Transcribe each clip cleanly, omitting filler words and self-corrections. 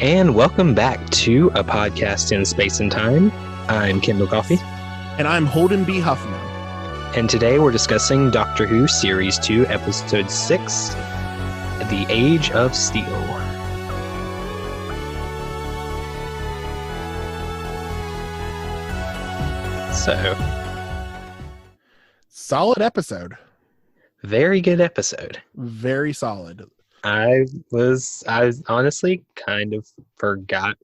And welcome back to A Podcast in Space and Time. I'm Kendal Coffee. And I'm Holden B. Huffman. And today we're discussing Doctor Who Series 2, Episode 6, The Age of Steel. So, solid episode. Very good episode. Very solid. I honestly kind of forgot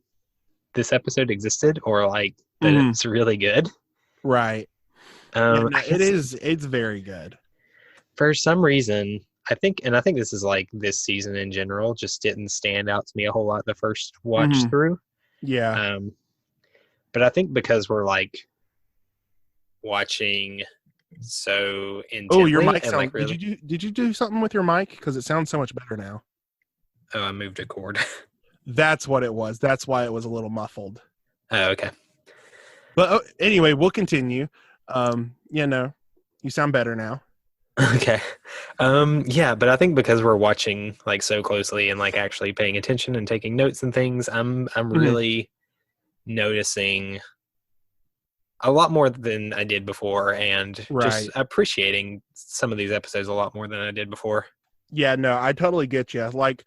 this episode existed, or like that it's really good. Right. It's very good. For some reason, I think this is like this season in general, just didn't stand out to me a whole lot the first watch through. Yeah. But I think because we're like watching so intently. Oh, your mic and sound, like really, did you do something with your mic? Because it sounds so much better now. Oh, I moved a cord. That's what it was. That's why it was a little muffled. Oh, okay. But anyway, we'll continue. You sound better now. Okay. Yeah, but I think because we're watching like so closely and like actually paying attention and taking notes and things, I'm really noticing a lot more than I did before, and just appreciating some of these episodes a lot more than I did before. Yeah, no, I totally get you. Like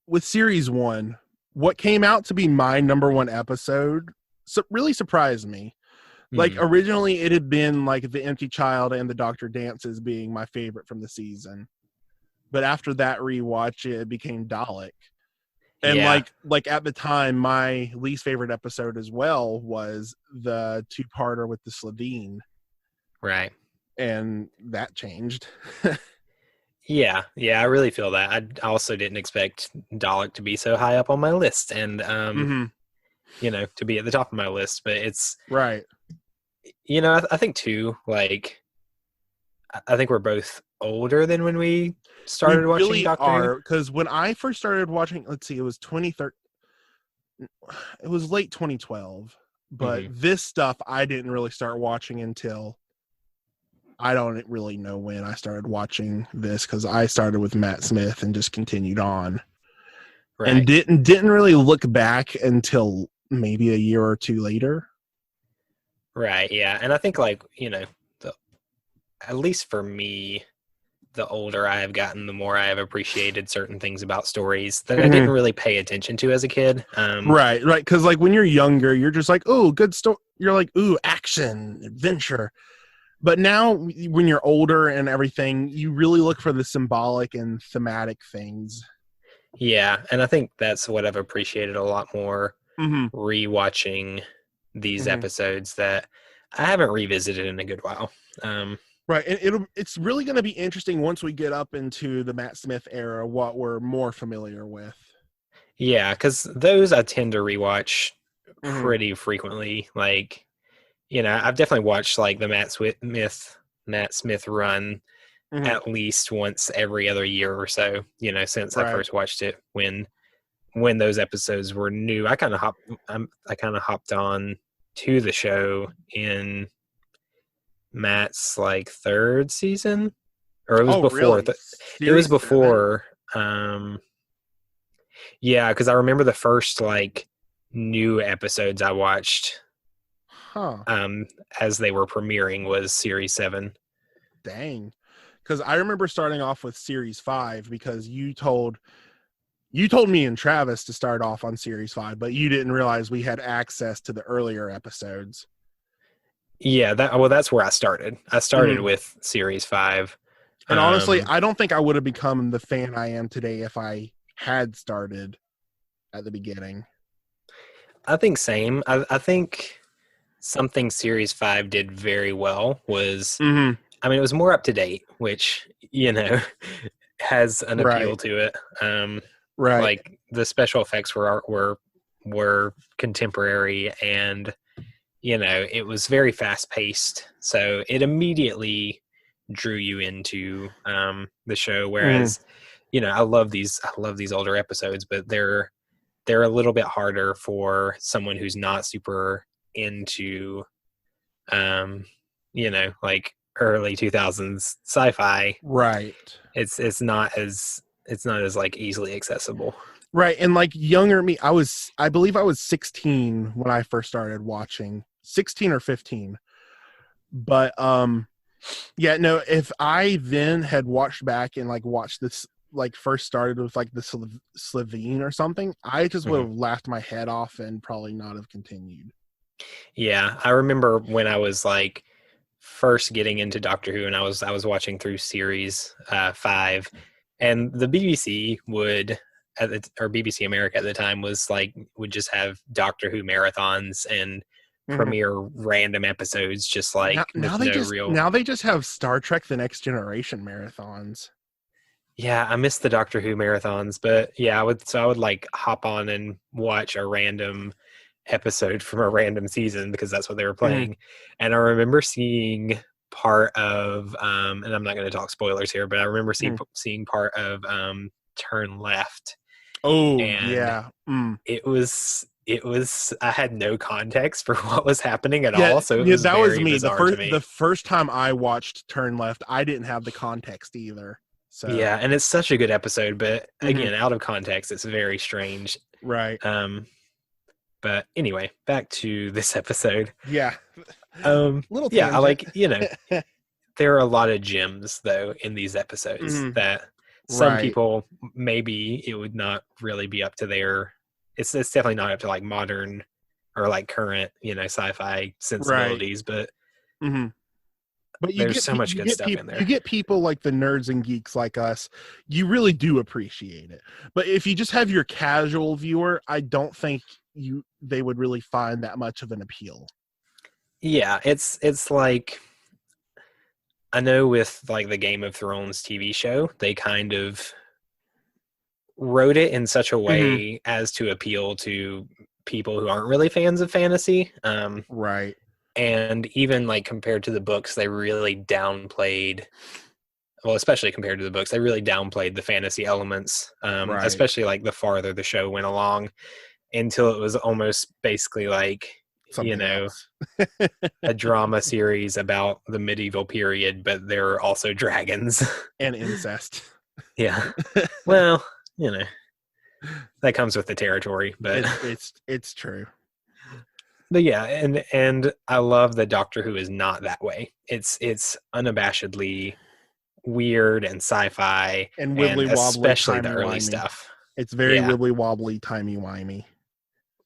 with series 1, what came out to be my number 1 episode really surprised me. Like originally it had been like The Empty Child and The Doctor Dances being my favorite from the season. But after that rewatch, it became Dalek. And like at the time, my least favorite episode as well was the 2-parter with the Slovene. Right. And that changed. Yeah, I really feel that. I also didn't expect Dalek to be so high up on my list and, to be at the top of my list. But it's... Right. I think too, like, I think we're both older than when we started watching Doctor Who. Because when I first started watching, let's see, it was 2013. It was late 2012. But this stuff I didn't really start watching until... I don't really know when I started watching this, because I started with Matt Smith and just continued on. Right. And didn't really look back until maybe a year or two later. Right, yeah. And I think, like, at least for me, the older I have gotten, the more I have appreciated certain things about stories that I didn't really pay attention to as a kid. Right. Because, like, when you're younger, you're just like, oh, good story. You're like, ooh, action, adventure. But now, when you're older and everything, you really look for the symbolic and thematic things. Yeah, and I think that's what I've appreciated a lot more rewatching these episodes that I haven't revisited in a good while. Right, and it's really going to be interesting once we get up into the Matt Smith era, what we're more familiar with. Yeah, because those I tend to rewatch pretty frequently. Like, I've definitely watched like the Matt Smith run at least once every other year or so, since I first watched it when those episodes were new. I kind of hopped on to the show in Matt's like 3rd season, or it was before. Really? It was before. Yeah, because I remember the first like new episodes I watched as they were premiering was Series 7. Dang. Because I remember starting off with Series 5 because you told me and Travis to start off on Series 5, but you didn't realize we had access to the earlier episodes. Yeah, that's where I started. I started with Series 5. And honestly, I don't think I would have become the fan I am today if I had started at the beginning. I think same. I think something Series 5 did very well was, I mean, it was more up to date, which, has an appeal to it. Like the special effects were contemporary, and, it was very fast paced. So it immediately drew you into the show. Whereas, I love these older episodes, but they're a little bit harder for someone who's not super into, like early 2000s sci-fi. Right. It's not as it's not as like easily accessible. Right. And like younger me, I believe I was 16 when I first started watching, 16 or 15. But yeah, no, if I then had watched back and like watched this, like first started with like the Slovene or something, I just would have laughed my head off and probably not have continued. Yeah, I remember when I was like first getting into Doctor Who, and I was watching through series 5, and the BBC would or BBC America at the time was like would just have Doctor Who marathons and premiere random episodes, just like now they just have Star Trek: The Next Generation marathons. Yeah, I missed the Doctor Who marathons, but yeah, I would like hop on and watch a random episode from a random season because that's what they were playing. And I remember seeing part of and I'm not going to talk spoilers here, but I remember seeing part of Turn Left. Oh, and yeah. It was I had no context for what was happening at all, so it was that very was me. bizarre to me. The first time I watched Turn Left, I didn't have the context either. So yeah, and it's such a good episode, but again, out of context, it's very strange. Right. But anyway, back to this episode. Yeah. Little yeah, I like, there are a lot of gems though in these episodes that some people maybe it would not really be up to their. It's definitely not up to like modern or like current, sci-fi sensibilities, but. But there's so much good stuff in there. You get people like the nerds and geeks like us, you really do appreciate it. But if you just have your casual viewer, I don't think they would really find that much of an appeal. Yeah, it's like, I know with like the Game of Thrones TV show, they kind of wrote it in such a way as to appeal to people who aren't really fans of fantasy. Right. And even like compared to the books, they really downplayed, well, especially compared to the books, they really downplayed the fantasy elements, especially like the farther the show went along, until it was almost basically like, something else. a drama series about the medieval period, but there are also dragons. And incest. Yeah. Well, that comes with the territory, but it's true. But yeah, and I love that Doctor Who is not that way. It's unabashedly weird and sci-fi, and wibbly wobbly, especially the early stuff. It's very wibbly wobbly, timey wimey.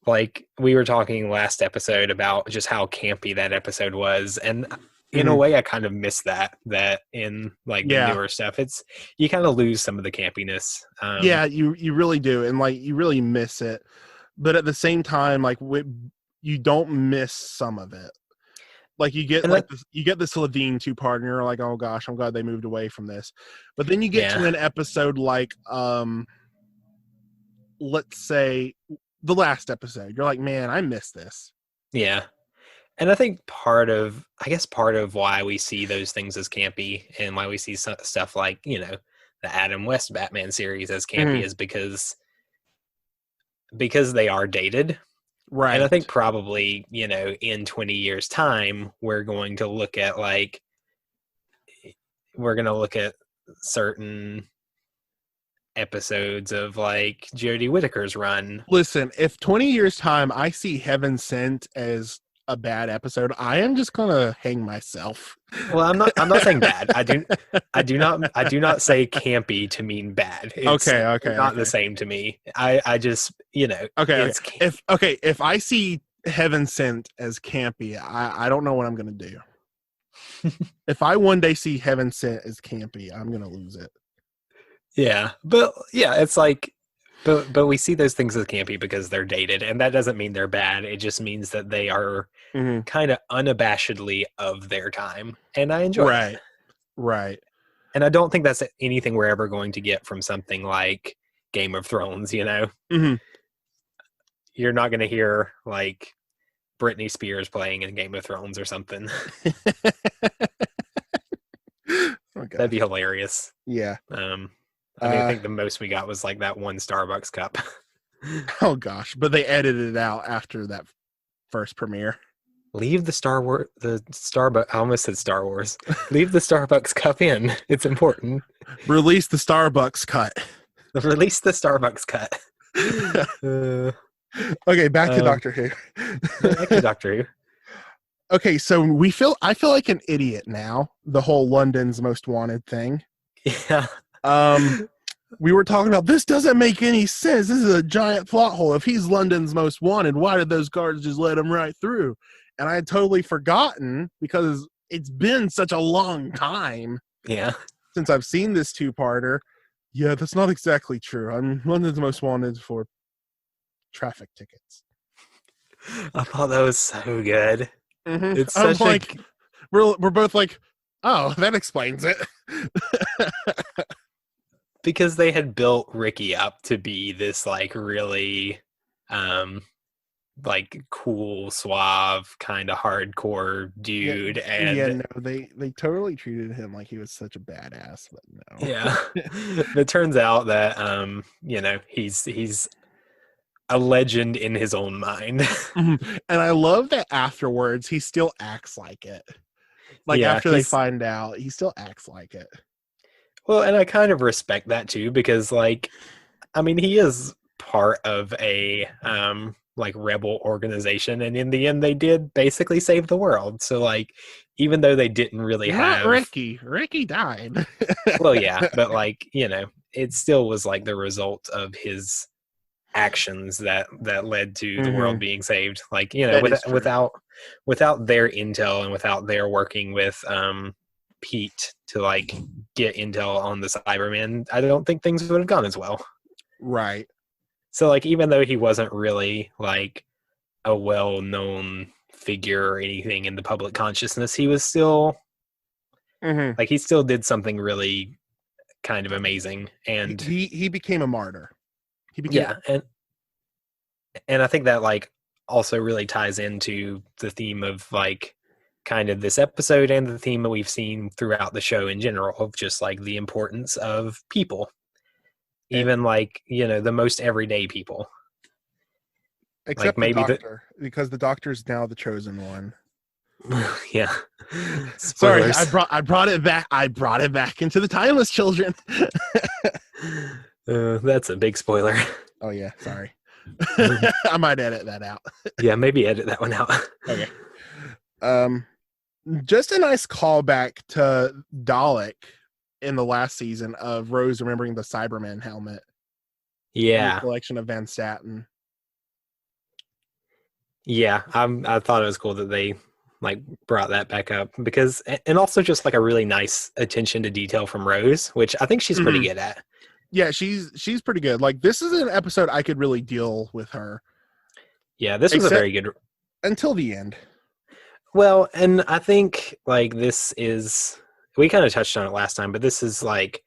Like we were talking last episode about just how campy that episode was, and in a way, I kind of miss that in like the newer stuff. It's you kind of lose some of the campiness. Yeah, you really do, and like you really miss it. But at the same time, like you don't miss some of it. Like you get you get the Slovene 2-part, and you're like, oh gosh, I'm glad they moved away from this. But then you get to an episode like, let's say the last episode. You're like, man, I miss this. Yeah, and I think part of why we see those things as campy and why we see stuff like the Adam West Batman series as campy is because they are dated. Right. And I think probably, in 20 years time, we're going to look at certain episodes of like Jodie Whittaker's run. Listen, if 20 years time I see Heaven Sent as a bad episode, I am just gonna hang myself. Well, I'm not saying bad. I do not say campy to mean bad. It's not the same to me. I just if I see Heaven Sent as campy, I don't know what I'm gonna do. If I one day see Heaven Sent as campy, I'm gonna lose it. Yeah, but yeah, it's like, but we see those things as campy because they're dated, and that doesn't mean they're bad. It just means that they are kind of unabashedly of their time, and I enjoy it. Right. And I don't think that's anything we're ever going to get from something like Game of Thrones. You're not going to hear like Britney Spears playing in Game of Thrones or something. That'd be hilarious. Yeah. I think the most we got was like that one Starbucks cup. Oh gosh, but they edited it out after that first premiere. Leave the Starbucks. I almost said Star Wars. Leave the Starbucks cup in. It's important. Release the Starbucks cut. Release the Starbucks cut. uh, Okay, back to Doctor Who. Back to Doctor Who. Okay, so I feel like an idiot now, the whole London's Most Wanted thing. Yeah. We were talking about, this doesn't make any sense. This is a giant plot hole. If he's London's Most Wanted, why did those guards just let him right through? And I had totally forgotten, because it's been such a long time since I've seen this two-parter. Yeah, that's not exactly true. I'm London's Most Wanted for traffic tickets. I thought that was so good. Mm-hmm. It's I'm such like, we're both like, oh, that explains it. because they had built Ricky up to be this like really like cool, suave, kind of hardcore dude. And they totally treated him like he was such a badass, but no. yeah. It turns out that he's a legend in his own mind. And I love that afterwards he still acts like it. Like after they find out, he still acts like it. Well, and I kind of respect that too, because like, I mean, he is part of a like rebel organization, and in the end they did basically save the world. So like, even though they didn't really Not Ricky died. Well, yeah, but like, it still was like the result of his actions that led to the world being saved. Like, without their intel and without their working with Pete to like get intel on the Cyberman, I don't think things would have gone as well. Right. So like, even though he wasn't really like a well-known figure or anything in the public consciousness, he was still like, he still did something really kind of amazing. And he became a martyr. And I think that like also really ties into the theme of like kind of this episode and the theme that we've seen throughout the show in general of just like the importance of people, even like, the most everyday people. Except like maybe the Doctor, because the Doctor's now the chosen one. Yeah. Spoilers. Sorry, I brought it back. I brought it back into the Timeless Children. That's a big spoiler. Oh yeah, sorry. I might edit that out. Yeah, maybe edit that one out. Okay. Just a nice callback to Dalek in the last season of Rose remembering the Cyberman helmet. Yeah. The collection of Van Staten. Yeah, I thought it was cool that they like brought that back up, because, and also just like a really nice attention to detail from Rose, which I think she's pretty good at. Yeah, she's pretty good. Like, this is an episode I could really deal with her. Yeah, this was a very good until the end. Well, and I think like we kind of touched on it last time, but this is like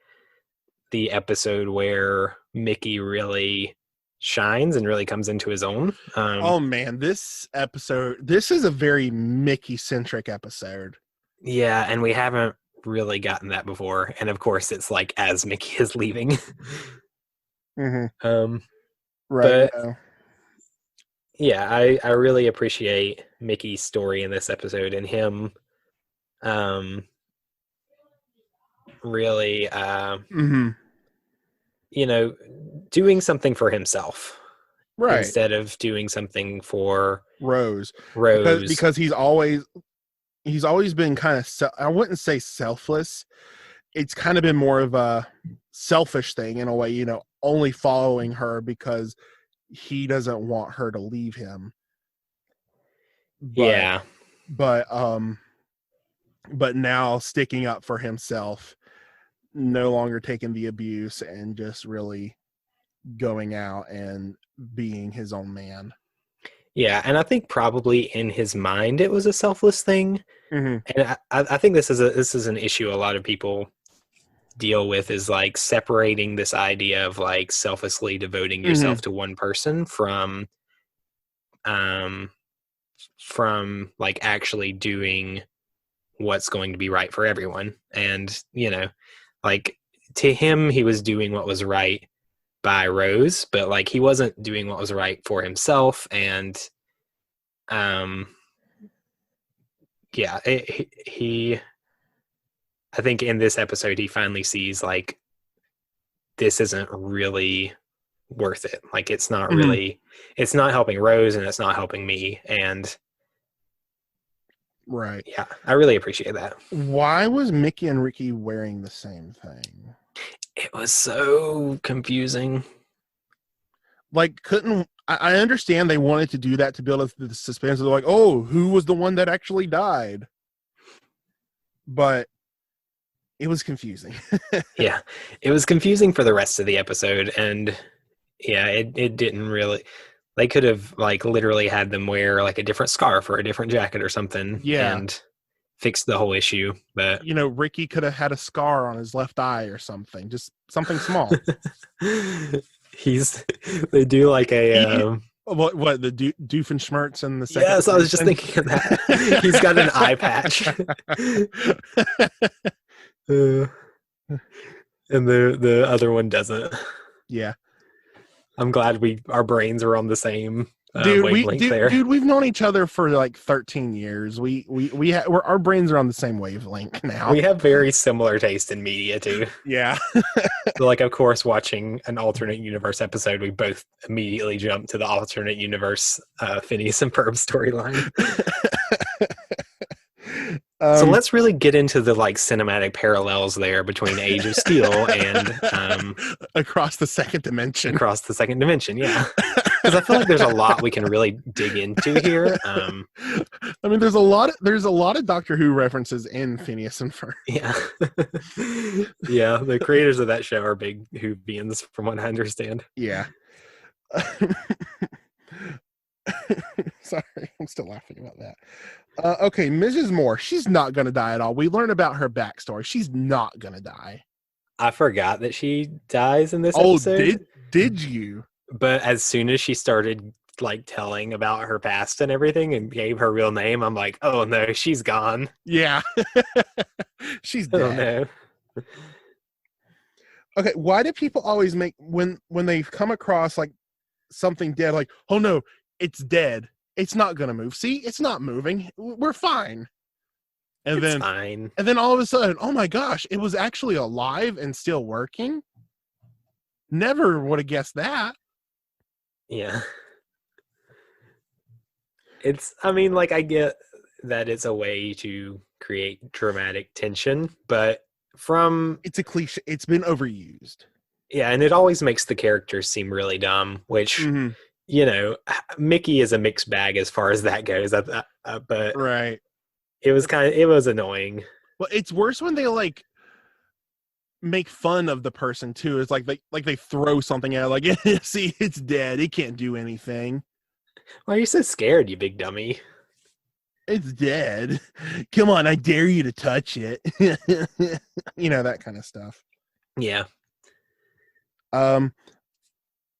the episode where Mickey really shines and really comes into his own. Oh man, this is a very Mickey-centric episode. Yeah, and we haven't really gotten that before, and of course it's like as Mickey is leaving. Right. But yeah, I really appreciate Mickey's story in this episode, and him really doing something for himself, right, instead of doing something for Rose. Because he's always been kind of I wouldn't say selfless. It's kind of been more of a selfish thing in a way, only following her because he doesn't want her to leave him. But now sticking up for himself, no longer taking the abuse, and just really going out and being his own man. Yeah, and I think probably in his mind it was a selfless thing. And I think this is an issue a lot of people deal with, is like separating this idea of like selflessly devoting yourself to one person from like actually doing what's going to be right for everyone. And like, to him, he was doing what was right by Rose, but like he wasn't doing what was right for himself. And he I think in this episode he finally sees like this isn't really worth it. Like, it's not really, it's not helping Rose and it's not helping me. And right. Yeah, I really appreciate that. Why was Mickey and Ricky wearing the same thing? It was so confusing. Like, I understand they wanted to do that to build up the suspense. They're like, oh, who was the one that actually died? But it was confusing. Yeah, it was confusing for the rest of the episode. And yeah, it didn't really, they could have like literally had them wear like a different scarf or a different jacket or something. Yeah. And fixed the whole issue. But Ricky could have had a scar on his left eye or something, just something small. They do like a what the Doofenshmirtz in the second. Yes, I was just thinking of that. He's got an eye patch. And the other one doesn't. Yeah, I'm glad our brains are on the same wavelength there. Dude, we've known each other for like 13 years. Our brains are on the same wavelength now. We have very similar taste in media too. Yeah. So, like, of course, watching an alternate universe episode, we both immediately jump to the alternate universe Phineas and Ferb storyline. So let's really get into the like cinematic parallels there between Age of Steel and across the second dimension. Across the second dimension, yeah. Because I feel like there's a lot we can really dig into here. I mean, there's a lot of Doctor Who references in Phineas and Ferb. Yeah. Yeah, the creators of that show are big Whovians, from what I understand. Yeah. Sorry, I'm still laughing about that. Okay, Mrs. Moore, she's not going to die at all. We learn about her backstory. She's not going to die. I forgot that she dies in this episode. Oh, did you? But as soon as she started like telling about her past and everything and gave her real name, I'm like, oh no, she's gone. Yeah. She's dead. Oh no. Okay, why do people always make when they come across like something dead, like, oh no, it's dead. It's not going to move. See, it's not moving. We're fine. And it's fine. And then all of a sudden, oh my gosh, it was actually alive and still working. Never would have guessed that. Yeah. I mean, like, I get that it's a way to create dramatic tension, but it's a cliche. It's been overused. Yeah, and it always makes the characters seem really dumb, which, Mickey is a mixed bag as far as that goes. But right. It was annoying. Well, it's worse when they like make fun of the person too. It's like they throw something at it, like, see, it's dead. It can't do anything. Why are you so scared, you big dummy? It's dead. Come on, I dare you to touch it. That kind of stuff. Yeah.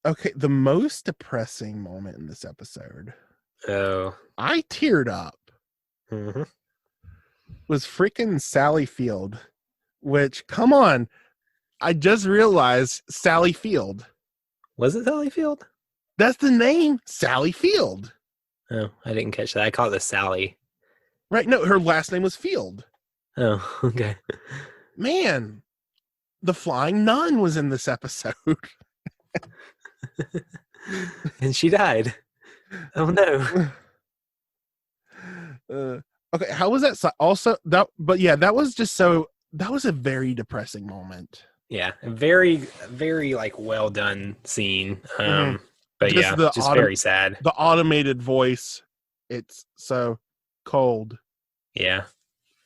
Okay, the most depressing moment in this episode. Oh. I teared up. Mm-hmm. Was freaking Sally Field. Which, come on. I just realized Sally Field. Was it Sally Field? That's the name, Sally Field. Oh, I didn't catch that. I called it Sally. Right, no, her last name was Field. Oh, okay. Man, the Flying Nun was in this episode. And she died. Oh no. Okay, how was that? Also, that was a very depressing moment. Yeah, very, very like well done scene. But just very sad. The automated voice, it's so cold. Yeah.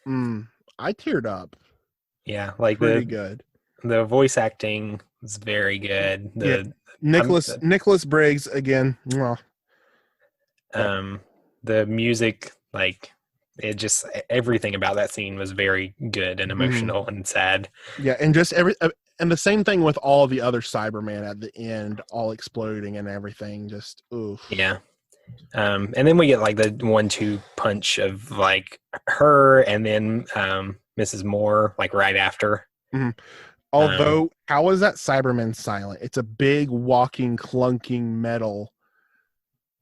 I teared up. Yeah, like pretty good. The voice acting was very good. Nicholas Briggs again. The music, like, it just, everything about that scene was very good and emotional and sad. Yeah, and just and the same thing with all the other Cybermen at the end, all exploding and everything. Just oof. Yeah. And then we get like the 1-2 punch of like her and then Mrs. Moore like right after. Mm-hmm. Although, how is that Cyberman silent? It's a big walking, clunking metal.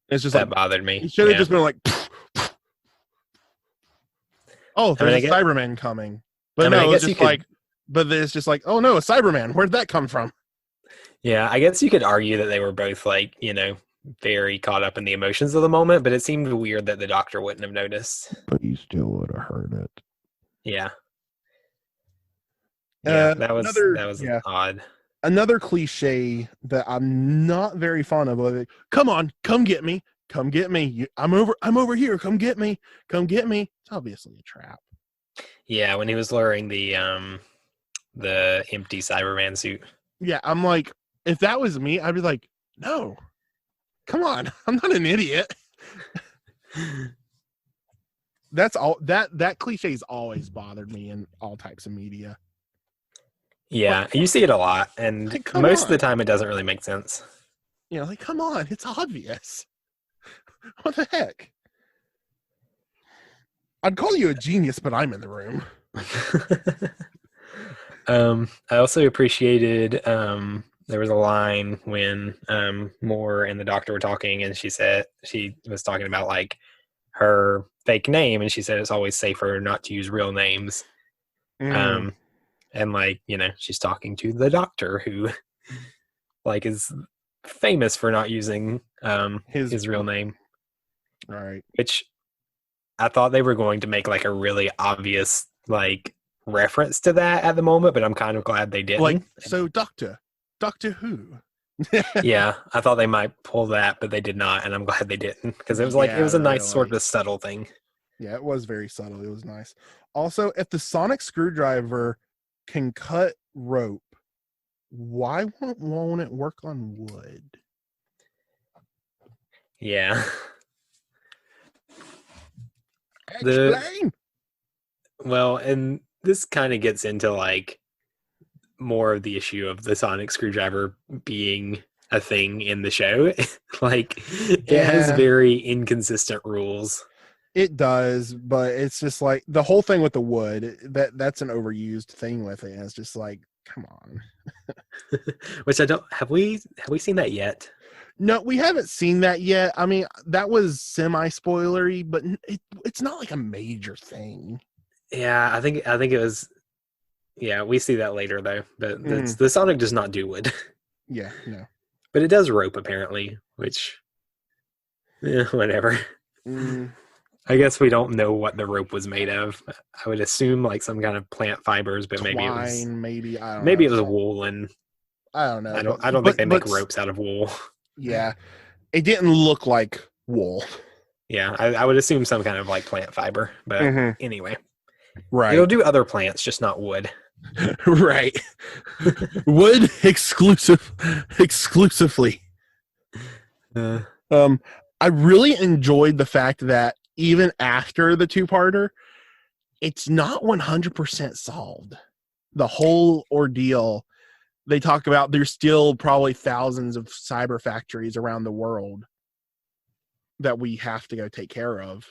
It's just that bothered me. It should have just been like, oh, there's a Cyberman coming. But no, it's just like, but it's just like, oh no, a Cyberman. Where'd that come from? Yeah, I guess you could argue that they were both like, very caught up in the emotions of the moment, but it seemed weird that the doctor wouldn't have noticed. But you still would have heard it. Yeah. Yeah, Another, that was yeah, odd. another cliche that I'm not very fond of. Like, come on, come get me, come get me. I'm over here. Come get me, come get me. It's obviously a trap. Yeah, when he was lowering the empty Cyberman suit. Yeah, I'm like, if that was me, I'd be like, no, come on, I'm not an idiot. That's all that cliche's always bothered me in all types of media. Yeah, Like, you see it a lot, and like, come most of the on. time it doesn't really make sense. Like, come on, it's obvious. What the heck? I'd call you a genius, but I'm in the room. I also appreciated there was a line when Moore and the doctor were talking, and she was talking about like her fake name, and she said it's always safer not to use real names. And like, she's talking to the doctor who like is famous for not using his real name. Right. Which I thought they were going to make like a really obvious like reference to that at the moment, but I'm kind of glad they didn't. Like, so Doctor Who. Yeah, I thought they might pull that, but they did not, and I'm glad they didn't, because it was like, it was a nice sort of subtle thing. Yeah, it was very subtle. It was nice. Also, if the sonic screwdriver can cut rope, why won't it work on wood? Yeah. Explain. Well, and this kind of gets into like more of the issue of the sonic screwdriver being a thing in the show. Like, it has very inconsistent rules. It does, but it's just like the whole thing with the wood, that's an overused thing with it. And it's just like, come on. Which have we seen that yet? No, we haven't seen that yet. I mean, that was semi-spoilery, but it's not like a major thing. Yeah, I think it was. Yeah, we see that later though. But the Sonic does not do wood. Yeah, no. But it does rope apparently, which, whatever. I guess we don't know what the rope was made of. I would assume like some kind of plant fibers, but maybe it was maybe it was wool, and I don't know. I don't think they make ropes out of wool. Yeah, it didn't look like wool. Yeah, I would assume some kind of like plant fiber, but anyway, right? It'll do other plants, just not wood. Right. Wood exclusively. I really enjoyed the fact that even after the two-parter, it's not 100% solved. The whole ordeal, they talk about there's still probably thousands of cyber factories around the world that we have to go take care of.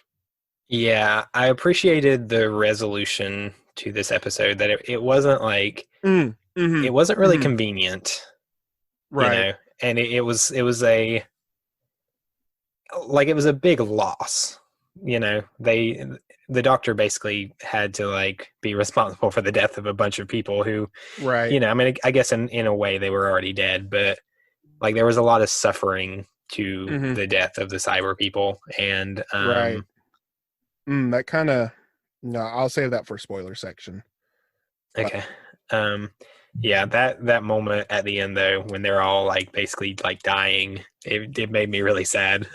Yeah, I appreciated the resolution to this episode, that it wasn't like it wasn't really convenient, right? And it was a big loss. The doctor basically had to like be responsible for the death of a bunch of people who, right? I mean, I guess in a way they were already dead, but like there was a lot of suffering to the death of the cyber people, and right. That kind of, no, I'll save that for spoiler section. Okay. Yeah, that moment at the end though, when they're all like basically like dying, it made me really sad.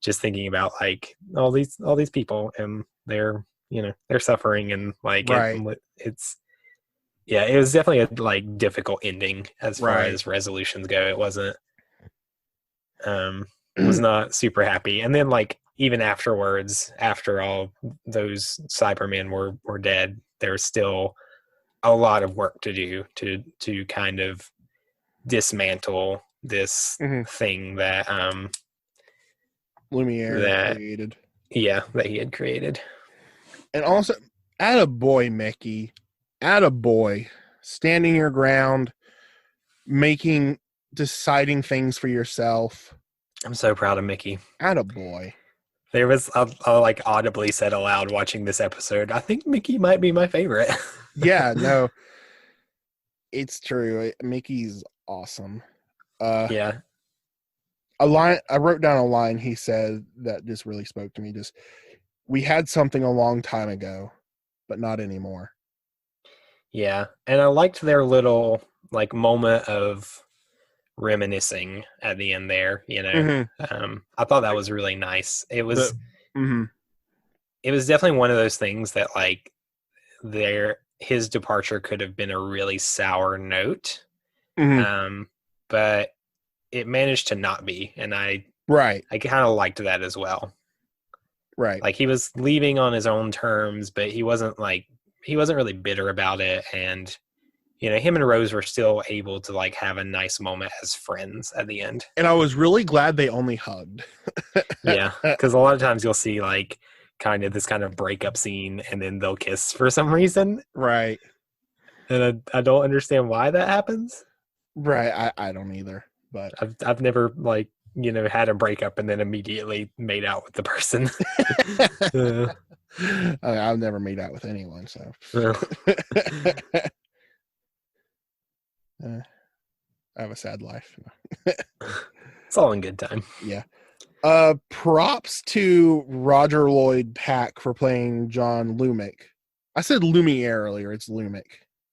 Just thinking about like all these people, and they're suffering, and like it's it was definitely a like difficult ending as far as resolutions go. It wasn't was not super happy. And then like even afterwards, after all those Cybermen were dead, there's still a lot of work to do to kind of dismantle this thing that Lumiere created. Yeah, that he had created. And also, attaboy, Mickey. Attaboy. Standing your ground, deciding things for yourself. I'm so proud of Mickey. Attaboy. There was, I like audibly said aloud watching this episode, I think Mickey might be my favorite. Yeah, no. It's true. Mickey's awesome. Yeah. A line I wrote down a line he said that just really spoke to me. Just, we had something a long time ago, but not anymore. Yeah. And I liked their little like moment of reminiscing at the end there, you know. I thought that was really nice. The mm-hmm. It was definitely one of those things that like his departure could have been a really sour note. But it managed to not be, and I kind of liked that as well. Right. Like he was leaving on his own terms, but he wasn't really bitter about it, and you know, him and Rose were still able to like have a nice moment as friends at the end. And I was really glad they only hugged. Yeah, because a lot of times you'll see like kind of this kind of breakup scene, and then they'll kiss for some reason. Right. And I don't understand why that happens. Right. I don't either. But I've never like, you know, had a breakup and then immediately made out with the person. I've never made out with anyone, so. I have a sad life. It's all in good time. Yeah. Props to Roger Lloyd Pack for playing John Lumick. I said Lumiere earlier. It's Lumick.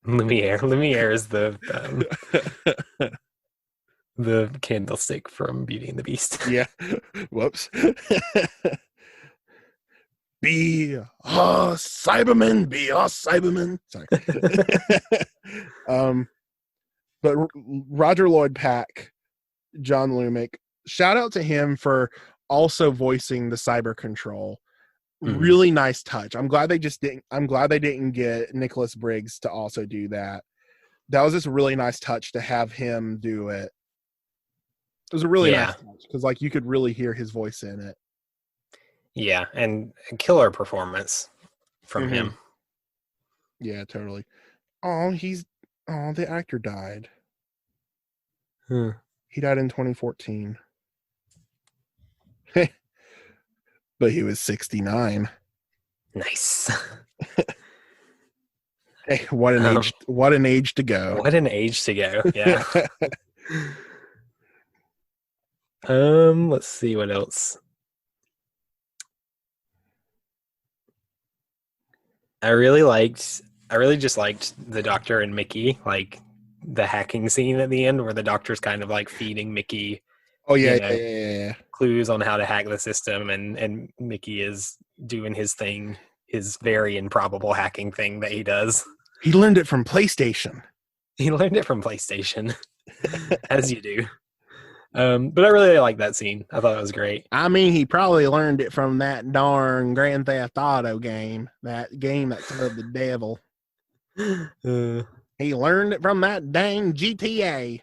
Lumiere is the the candlestick from Beauty and the Beast. Yeah. Whoops. Be a Cyberman. Be a Cyberman. Sorry. But Roger Lloyd Pack, John Lumick, shout out to him for also voicing the Cyber Control. Really nice touch. I'm glad they didn't get Nicholas Briggs to also do that. That was just a really nice touch to have him do it. It was a really nice touch because like you could really hear his voice in it. Yeah, and a killer performance from him. Yeah, totally. The actor died. He died in 2014. But he was 69. Nice. Hey, what an age to go. What an age to go. Yeah. Let's see what else. I really just liked the Doctor and Mickey, like the hacking scene at the end where the Doctor's kind of like feeding Mickey clues on how to hack the system, and Mickey is doing his thing, his very improbable hacking thing that he does. He learned it from PlayStation. As you do. But I really like that scene. I thought it was great. I mean, he probably learned it from that darn Grand Theft Auto game, that game that served the devil. He learned it from that dang GTA.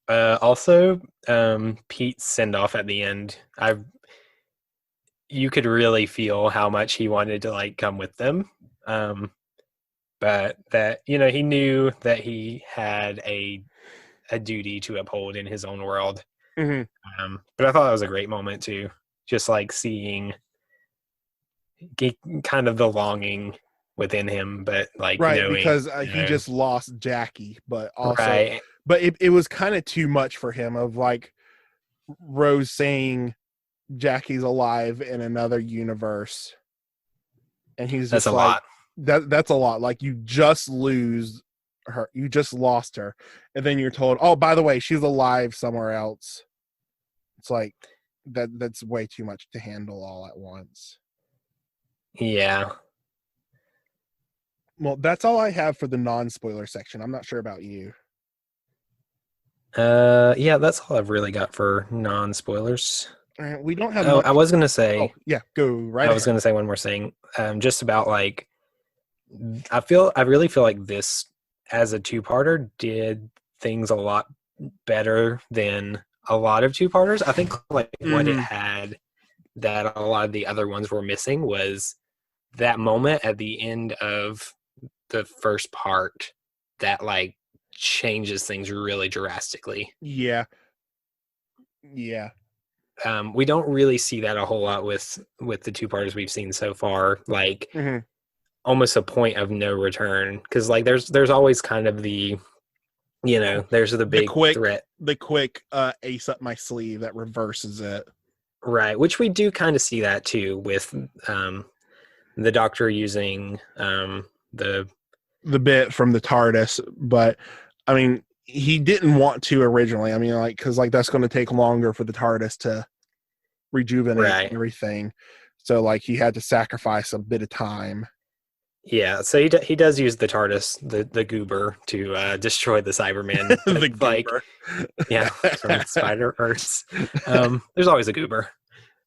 Also, Pete's send-off at the end, you could really feel how much he wanted to like come with them. But that, you know, he knew that he had a duty to uphold in his own world. But I thought that was a great moment too, just like seeing kind of the longing within him, but like knowing, because he just lost Jackie, but also but it was kind of too much for him of like Rose saying Jackie's alive in another universe, and he's just lot. That's a lot. Like you just lost her, and then you're told, oh, by the way, she's alive somewhere else. It's like that's way too much to handle all at once. Yeah. Well, that's all I have for the non-spoiler section. I'm not sure about you. Yeah, that's all I've really got for non-spoilers. We don't have. I was gonna say. Oh, yeah, go right. I was gonna say one more thing. Just about like, I really feel like this as a two-parter did things a lot better than a lot of two-parters. I think like what it had that a lot of the other ones were missing was that moment at the end of the first part that like changes things really drastically. Yeah. We don't really see that a whole lot with the two-parters we've seen so far, like almost a point of no return, because like there's always kind of the there's the The big quick, threat. ace up my sleeve that reverses it. Right, which we do kind of see that too with the Doctor using the bit from the TARDIS, but I mean, he didn't want to originally. I mean, like, because like that's going to take longer for the TARDIS to rejuvenate right. everything, so like he had to sacrifice a bit of time. Yeah, so he does use the TARDIS, the goober, to destroy the Cyberman. The But like, goober. yeah, from Spider-Verse. There's always a goober.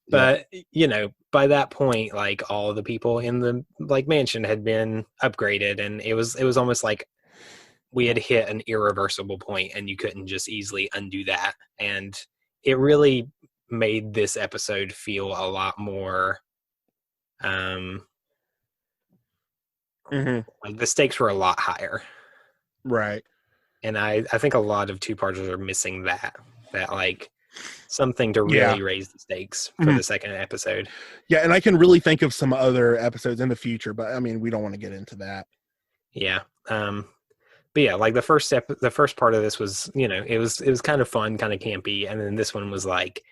Yep. But by that point, like all the people in the like mansion had been upgraded, and it was almost like we had hit an irreversible point, and you couldn't just easily undo that. And it really made this episode feel a lot more like the stakes were a lot higher. Right. And I think a lot of two-parters are missing that like something to Yeah. really raise the stakes for the second episode. Yeah, and I can really think of some other episodes in the future, but I mean, we don't want to get into that. Yeah. But yeah, like the first part of this was, it was kind of fun, kind of campy, and then this one was like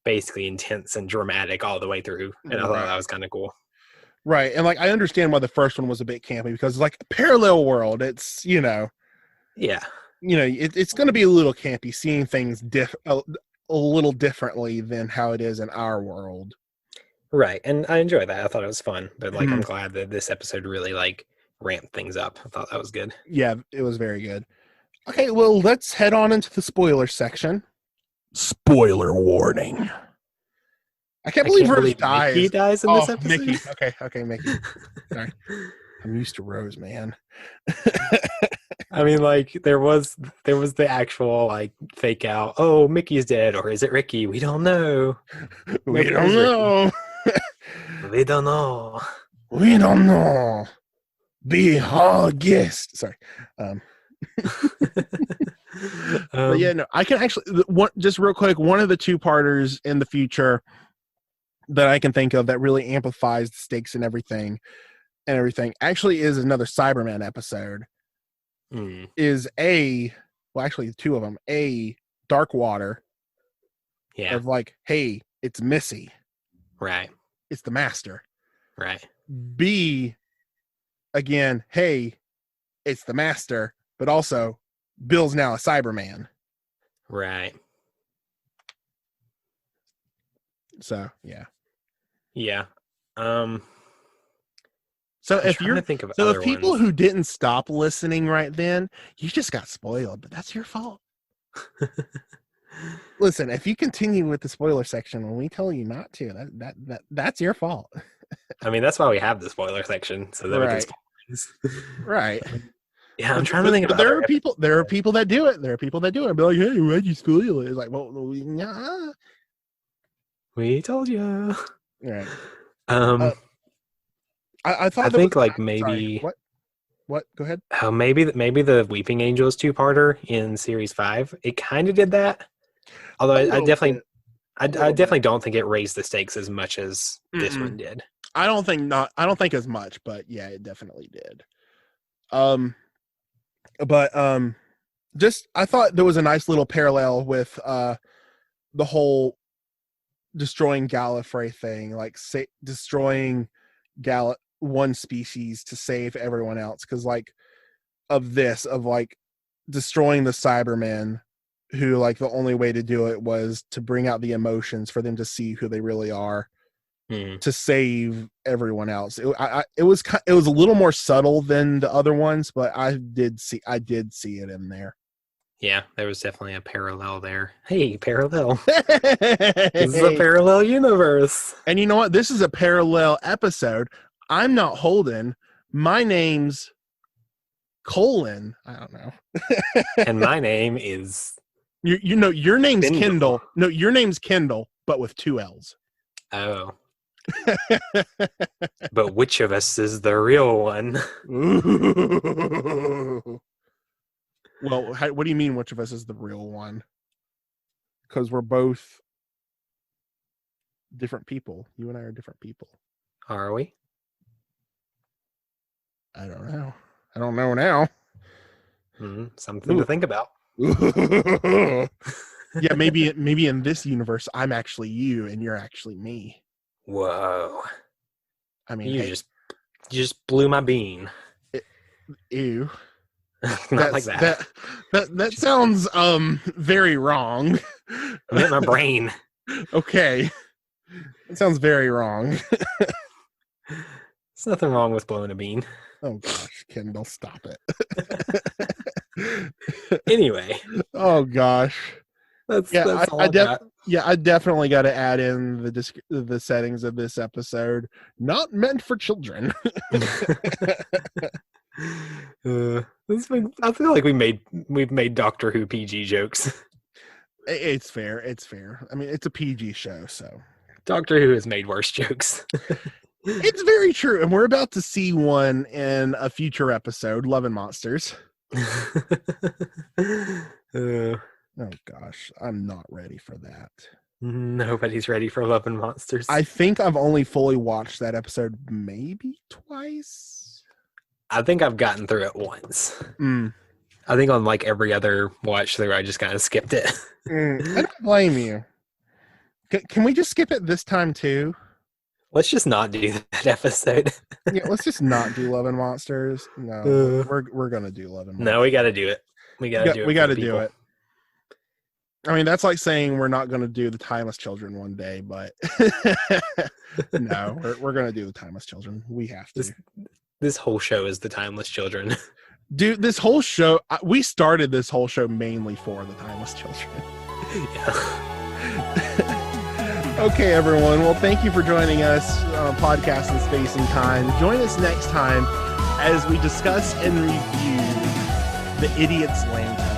basically intense and dramatic all the way through, and I thought that was kind of cool. Right, and like I understand why the first one was a bit campy because like parallel world, it's yeah, it's going to be a little campy seeing things a little differently than how it is in our world. Right, and I enjoy that. I thought it was fun, but like I'm glad that this episode really like ramped things up. I thought that was good. Yeah, it was very good. Okay, well, let's head on into the spoiler section. Spoiler warning. I can't believe Rose dies. Mickey dies in this episode. Mickey. Okay, Mickey. Sorry. I'm used to Rose, man. I mean, like there was the actual like fake out. Oh, Mickey's dead, or is it Ricky? We don't know. We don't know. We don't know. We don't know. Be our guest. Sorry. But yeah, no, I can actually just real quick. One of the two-parters in the future that I can think of that really amplifies the stakes and everything actually is another Cyberman episode. Is actually two of them. A Dark Water. Yeah. Of like, hey, it's Missy. Right. It's the Master. Right. B, again, hey, it's the Master, but also Bill's now a Cyberman. Right. So yeah. Yeah. So if you're think of if people who didn't stop listening right then, you just got spoiled, but that's your fault. Listen, if you continue with the spoiler section when we tell you not to, that's your fault. I mean, that's why we have the spoiler section so that we can spoil. Right. Yeah, I'm trying to think about. There are people that do it. There are people that do it. Be like, hey, why'd you spoil it? It's like, well, nah. We told you. Right. I think like maybe. Sorry, what? Go ahead. Oh, maybe the Weeping Angels two-parter in series 5. It kind of did that. Although I definitely don't think it raised the stakes as much as this one did. I don't think as much, but yeah, it definitely did. Just I thought there was a nice little parallel with the whole destroying Gallifrey thing, like destroying one species to save everyone else, because like of destroying the Cybermen, who like the only way to do it was to bring out the emotions for them to see who they really are, to save everyone else. It was a little more subtle than the other ones, but I did see it in there. Yeah, there was definitely a parallel there. Hey, parallel. This is a parallel universe. And you know what? This is a parallel episode. I'm not Holden. My name's Colin. I don't know. And my name is... your name's Kendal. Kendal. No, your name's Kendal, but with 2 L's. Oh. But which of us is the real one? Well, what do you mean which of us is the real one? Because we're both different people. You and I are different people. Are we? I don't know. I don't know now. Something to think about. Yeah, maybe in this universe, I'm actually you and you're actually me. Whoa. I mean, you just blew my bean. Ew. Not like that. That sounds very wrong. I'm in my brain. Okay. That sounds very wrong. There's nothing wrong with blowing a bean. Oh gosh, Kendall, stop it. Anyway. Oh gosh. That's all I got. Yeah, I definitely got to add in the settings of this episode. Not meant for children. I feel like we've made Doctor Who PG jokes. It's fair. I mean, it's a PG show, so Doctor Who has made worse jokes. It's very true, and we're about to see one in a future episode, Love and Monsters. Oh gosh, I'm not ready for that. Nobody's ready for Love and Monsters. I think I've only fully watched that episode maybe twice. I think I've gotten through it once. I think on like every other watch through, I just kind of skipped it. I don't blame you. Can we just skip it this time too? Let's just not do that episode. Yeah, let's just not do Love and Monsters. No, we're gonna do Love and Monsters. No, we got to do it. We got to do it. We got to do it. I mean, that's like saying we're not going to do the Timeless Children one day, but no, we're going to do the Timeless Children. We have to. This whole show is the Timeless Children. Dude, this whole show, we started this whole show mainly for the Timeless Children. Yeah. Okay, everyone. Well, thank you for joining us on Podcast in Space and Time. Join us next time as we discuss and review The Idiot's Lantern.